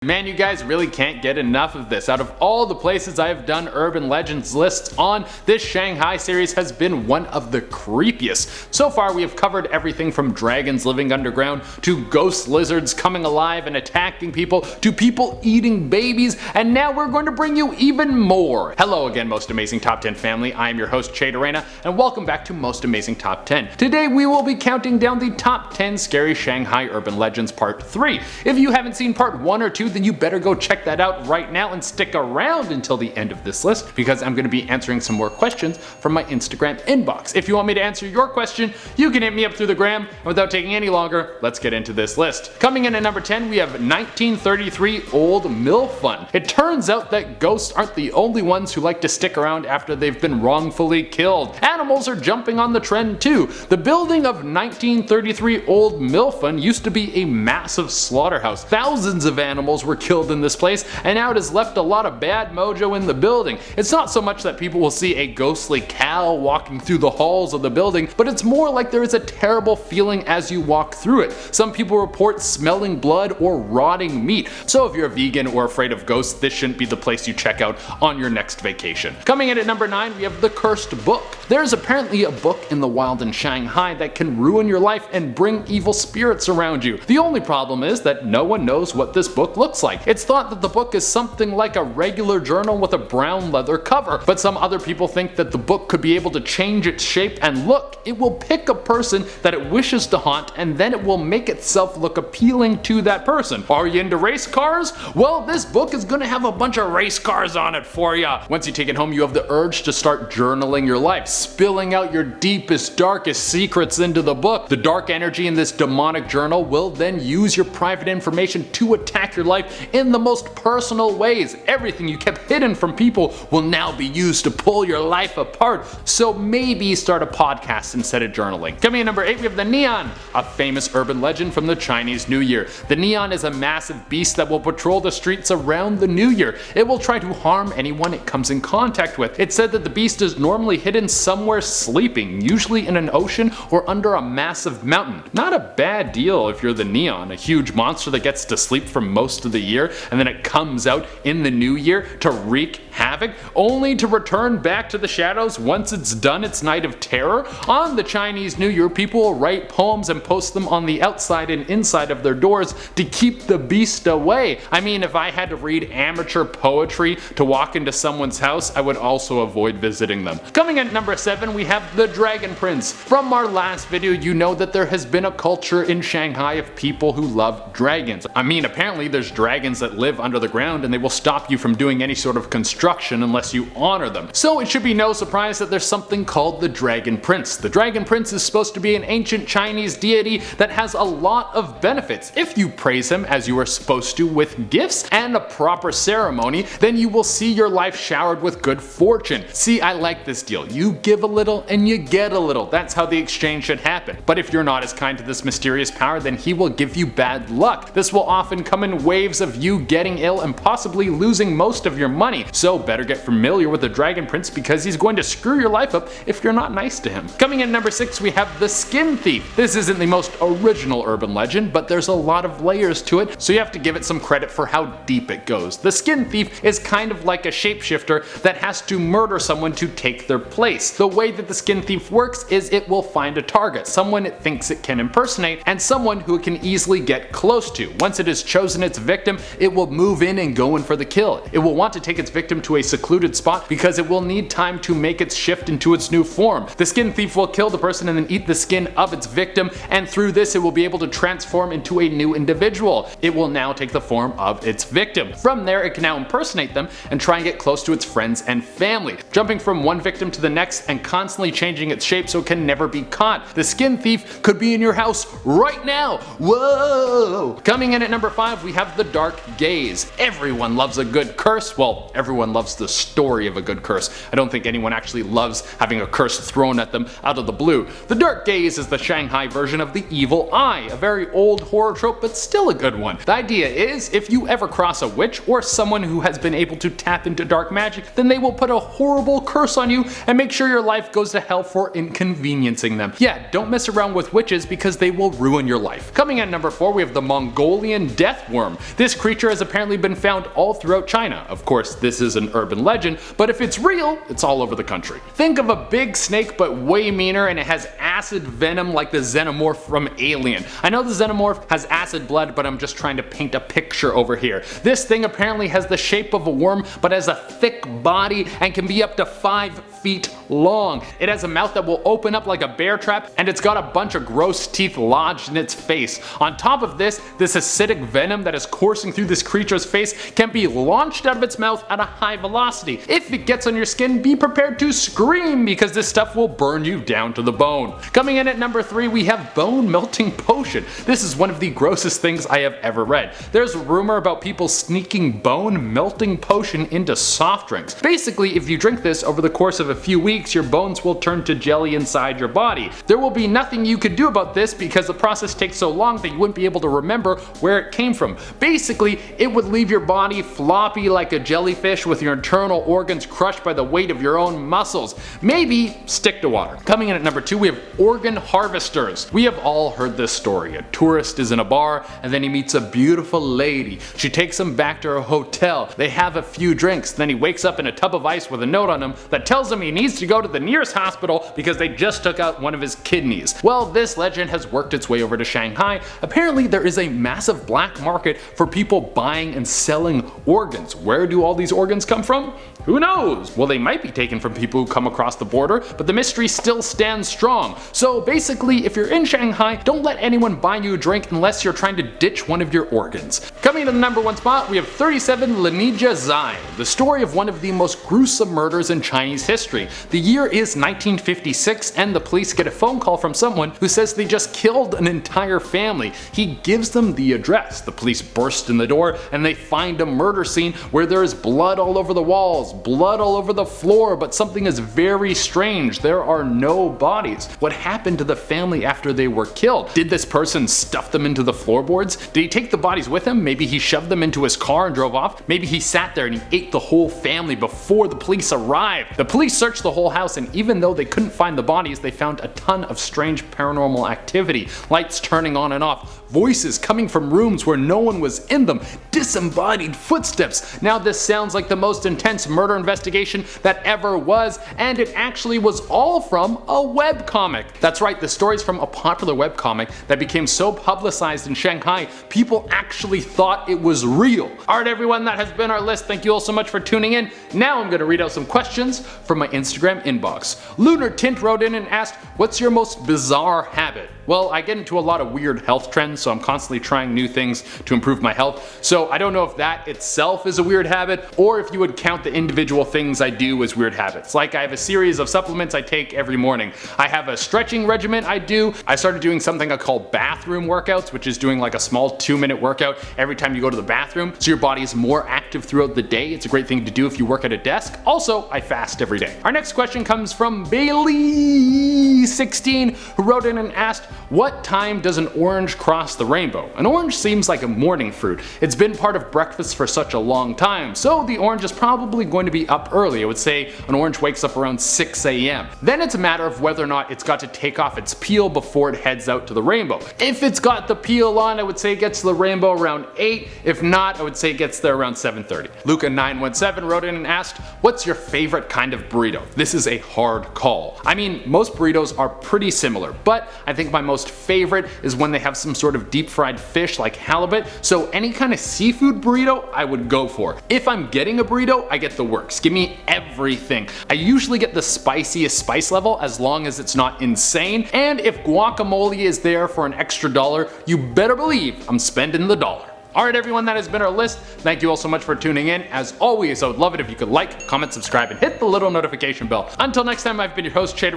Man, you guys really can't get enough of this. Out of all the places I have done urban legends lists on, this Shanghai series has been one of the creepiest. So far we have covered everything from dragons living underground, to ghost lizards coming alive and attacking people, to people eating babies, and now we're going to bring you even more. Hello again, Most Amazing Top 10 family. I am your host, Chaydarena, and welcome back to Most Amazing Top 10. Today we will be counting down the top 10 Scary Shanghai Urban Legends Part 3. If you haven't seen Part 1 or 2, then you better go check that out right now and stick around until the end of this list, because I'm going to be answering some more questions from my Instagram inbox. If you want me to answer your question, you can hit me up through the gram, and without taking any longer, let's get into this list. Coming in at number 10, we have 1933 Old MILLFUN. It turns out that ghosts aren't the only ones who like to stick around after they've been wrongfully killed. Animals are jumping on the trend too. The building of 1933 Old MILLFUN used to be a massive slaughterhouse. Thousands of animals were killed in this place, and now it has left a lot of bad mojo in the building. It's not so much that people will see a ghostly cow walking through the halls of the building, but it's more like there is a terrible feeling as you walk through it. Some people report smelling blood or rotting meat, so if you're a vegan or afraid of ghosts, this shouldn't be the place you check out on your next vacation. Coming in at number 9, we have The Cursed Book. There's apparently a book in the wild in Shanghai that can ruin your life and bring evil spirits around you. The only problem is that no one knows what this book looks like. It's thought that the book is something like a regular journal with a brown leather cover, but some other people think that the book could be able to change its shape and look. It will pick a person that it wishes to haunt, and then it will make itself look appealing to that person. Are you into race cars? Well, this book is gonna have a bunch of race cars on it for ya. Once you take it home, you have the urge to start journaling your life, spilling out your deepest, darkest secrets into the book. The dark energy in this demonic journal will then use your private information to attack your life in the most personal ways. Everything you kept hidden from people will now be used to pull your life apart. So maybe start a podcast instead of journaling. Coming in number 8, we have the Neon, a famous urban legend from the Chinese New Year. The Neon is a massive beast that will patrol the streets around the New Year. It will try to harm anyone it comes in contact with. It's said that the beast is normally hidden somewhere sleeping, usually in an ocean or under a massive mountain. Not a bad deal if you're the Neon, a huge monster that gets to sleep for most of the year, and then it comes out in the new year to wreak havoc, only to return back to the shadows once it's done its night of terror. On the Chinese New Year, people will write poems and post them on the outside and inside of their doors to keep the beast away. I mean, if I had to read amateur poetry to walk into someone's house, I would also avoid visiting them. Coming in at number 7, we have the Dragon Prince. From our last video, you know that there has been a culture in Shanghai of people who love dragons. I mean, apparently there's dragons that live under the ground, and they will stop you from doing any sort of construction unless you honor them. So it should be no surprise that there's something called the Dragon Prince. The Dragon Prince is supposed to be an ancient Chinese deity that has a lot of benefits. If you praise him as you are supposed to with gifts and a proper ceremony, then you will see your life showered with good fortune. See, I like this deal. You give a little and you get a little. That's how the exchange should happen. But if you're not as kind to this mysterious power, then he will give you bad luck. This will often come in waves of you getting ill and possibly losing most of your money. So better get familiar with the Dragon Prince, because he's going to screw your life up if you're not nice to him. Coming in at number 6, we have the Skin Thief. This isn't the most original urban legend, but there's a lot of layers to it, so you have to give it some credit for how deep it goes. The Skin Thief is kind of like a shapeshifter that has to murder someone to take their place. The way that the Skin Thief works is it will find a target, someone it thinks it can impersonate, and someone who it can easily get close to. Once it has chosen its victim, it will move in and go in for the kill. It will want to take its victim to a secluded spot because it will need time to make its shift into its new form. The Skin Thief will kill the person and then eat the skin of its victim, and through this it will be able to transform into a new individual. It will now take the form of its victim. From there, it can now impersonate them and try and get close to its friends and family, jumping from one victim to the next and constantly changing its shape so it can never be caught. The Skin Thief could be in your house right now. Whoa! Coming in at number 5, we have the Dark Gaze. Everyone loves a good curse. Well, everyone loves the story of a good curse. I don't think anyone actually loves having a curse thrown at them out of the blue. The Dark Gaze is the Shanghai version of the Evil Eye, a very old horror trope, but still a good one. The idea is, if you ever cross a witch or someone who has been able to tap into dark magic, then they will put a horrible curse on you and make sure your life goes to hell for inconveniencing them. Yeah, don't mess around with witches because they will ruin your life. Coming at number 4, we have the Mongolian death worm. This creature has apparently been found all throughout China. Of course, this is an urban legend, but if it's real, it's all over the country. Think of a big snake but way meaner, and it has acid venom like the xenomorph from Alien. I know the xenomorph has acid blood, but I'm just trying to paint a picture over here. This thing apparently has the shape of a worm, but has a thick body and can be up to 5 feet long. It has a mouth that will open up like a bear trap, and it's got a bunch of gross teeth lodged in its face. On top of this acidic venom that is coursing through this creature's face can be launched out of its mouth at a high velocity. If it gets on your skin, be prepared to scream because this stuff will burn you down to the bone. Coming in at number 3, we have bone melting potion. This is one of the grossest things I have ever read. There's a rumor about people sneaking bone melting potion into soft drinks. Basically, if you drink this over the course of a few weeks, your bones will turn to jelly inside your body. There will be nothing you could do about this because the process takes so long that you wouldn't be able to remember where it came from. Basically, it would leave your body floppy like a jellyfish with your internal organs crushed by the weight of your own muscles. Maybe stick to water. Coming in at number 2, we have organ harvesters. We have all heard this story. A tourist is in a bar and then he meets a beautiful lady. She takes him back to her hotel. They have a few drinks. Then he wakes up in a tub of ice with a note on him that tells him he needs to go to the nearest hospital because they just took out one of his kidneys. Well, this legend has worked its way over to Shanghai. Apparently there is a massive black market for people buying and selling organs. Where do all these organs come from? Who knows? Well, they might be taken from people who come across the border, but the mystery still stands strong. So basically, if you're in Shanghai, don't let anyone buy you a drink unless you're trying to ditch one of your organs. Coming to the number 1 spot, we have 37 LINIJA Zai, the story of one of the most gruesome murders in Chinese history. The year is 1956 and the police get a phone call from someone who says they just killed an entire family. He gives them the address. The police burst in the door and they find a murder scene where there is blood all over the walls, blood all over the floor, but something is very strange. There are no bodies. What happened to the family after they were killed? Did this person stuff them into the floorboards? Did he take the bodies with him? Maybe he shoved them into his car and drove off? Maybe he sat there and he ate the whole family before the police arrived. The police searched the whole house, and even though they couldn't find the bodies, they found a ton of strange paranormal activity. Lights turning on and off, voices coming from rooms where no one was in them, disembodied footsteps. Now this sounds like the most intense murder investigation that ever was, and it actually was all from a webcomic. That's right, the story's from a popular webcomic that became so publicized in Shanghai, people actually thought it was real. Alright everyone, that has been our list. Thank you all so much for tuning in. Now I'm gonna read out some questions from my Instagram inbox. Lunar Tint wrote in and asked, what's your most bizarre habit? Well, I get into a lot of weird health trends, so I'm constantly trying new things to improve my health. So I don't know if that itself is a weird habit, or if you would count the individual things I do as weird habits. Like I have a series of supplements I take every morning. I have a stretching regimen I do. I started doing something I call bathroom workouts, which is doing like a small 2-minute workout every time you go to the bathroom, so your body is more active throughout the day. It's a great thing to do if you work at a desk. Also, I fast every day. Our next question comes from Bailey16, who wrote in and asked, what time does an orange cross the rainbow? An orange seems like a morning fruit. It's been part of breakfast for such a long time, so the orange is probably going to be up early. I would say an orange wakes up around 6 a.m. Then it's a matter of whether or not it's got to take off its peel before it heads out to the rainbow. If it's got the peel on, I would say it gets to the rainbow around 8. If not, I would say it gets there around 7:30. Luca917 wrote in and asked, what's your favorite kind of burrito? This is a hard call. I mean, most burritos are pretty similar, but I think my most favorite is when they have some sort of deep fried fish like halibut, so any kind of seafood burrito I would go for. If I'm getting a burrito, I get the works. Give me everything. I usually get the spiciest spice level as long as it's not insane, and if guacamole is there for an extra $1, you better believe I'm spending the $1. Alright everyone, that has been our list. Thank you all so much for tuning in. As always, I would love it if you could like, comment, subscribe, and hit the little notification bell. Until next time, I've been your host, Shade,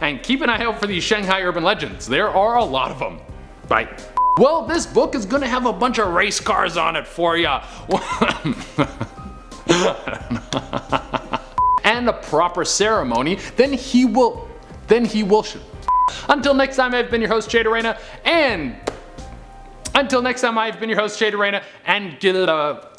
and keep an eye out for these Shanghai Urban Legends. There are a lot of them. Bye. Well, this book is gonna have a bunch of race cars on it for ya. And a proper ceremony, then he will. Until next time, I've been your host, Shade, and... Until next time, I've been your host, Shade, and get it up.